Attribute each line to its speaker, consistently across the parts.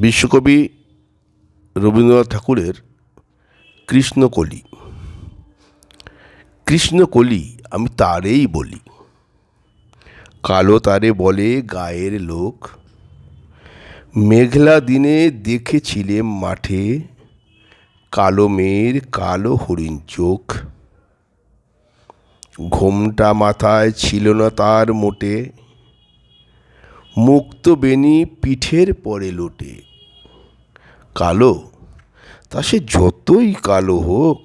Speaker 1: বিশ্বকবি রবীন্দ্রনাথ ঠাকুরের কৃষ্ণকলি। কৃষ্ণকলি আমি তারেই বলি, কালো তারে বলে গায়ের লোক। মেঘলা দিনে দেখেছিলেম মাঠে, কালো মেয়ের কালো হরিণ চোখ। ঘোমটা মাথায় ছিল না তার মোটে, মুক্ত বেনি পিঠের পরে লোটে। কালো তা সে যতই কালো হোক,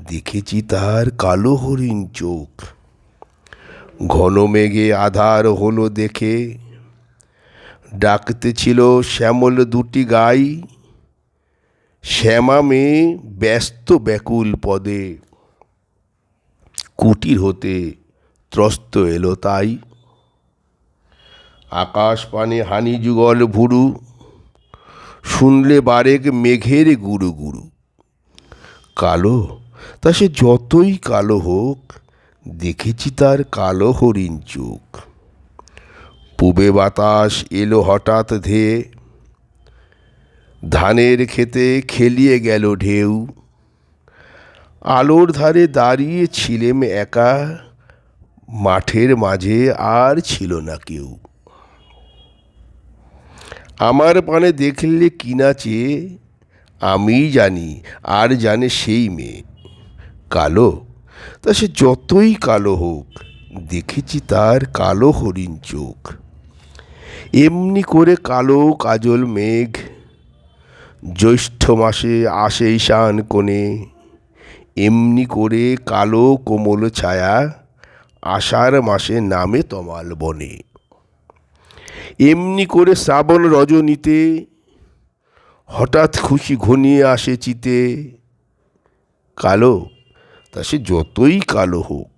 Speaker 1: দেখেছি তার কালো হরিণ চোখ। ঘন মেঘে আধার হলো দেখে, ডাকতেছিল শ্যামল দুটি গাই। শ্যামা মেয়ে ব্যস্ত ব্যাকুল পদে, কুটির হতে ত্রস্ত এলো তাই। আকাশ পানে হানি যুগল ভুরু, শুনলে বারেক মেঘের গুরু গুরু। কালো তা সে যতই কালো হোক, দেখেছি তার কালো হরিণ চোখ। পূবে বাতাস এলো হঠাৎ ধেয়ে, ধানের খেতে খেলিয়ে গেল ঢেউ। আলোর ধারে দাঁড়িয়ে ছিলেম একা, মাঠের মাঝে আর ছিল না কেউ। আমার পানে দেখলে কি নাচে, আমিই জানি আর জানে সেই মেয়ে। কালো তা সে যতই কালো হোক, দেখেছি তার কালো হরিণ চোখ। এমনি করে কালো কাজল মেঘ, জ্যৈষ্ঠ মাসে আসে ঈশান কোণে। এমনি করে কালো কোমল ছায়া, আষাঢ় মাসে নামে তমাল বনে। এমনি করে শ্রাবণ রজনীতে, হঠাৎ খুশি ঘনিয়ে আসে চিতে। কালো তা সে যতই কালো হোক,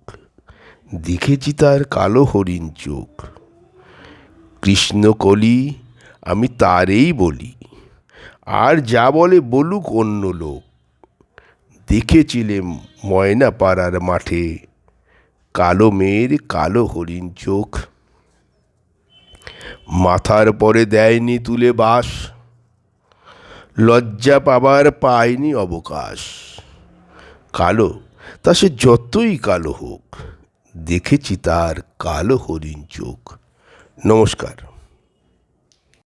Speaker 1: দেখেছি তার কালো হরিণ চোখ। কৃষ্ণকলি আমি তারেই বলি, আর যা বলে বলুক অন্য লোক। দেখেছিলেম ময়না পাড়ার মাঠে, কালো মেয়ের কালো হরিণ চোখ। মাথার পরে দেয়নি তুলে বাস, লজ্জা পাবার পায়নি অবকাশ। কালো তা সে যতই কালো হোক, দেখেছি তার কালো হরিণ চোখ। নমস্কার।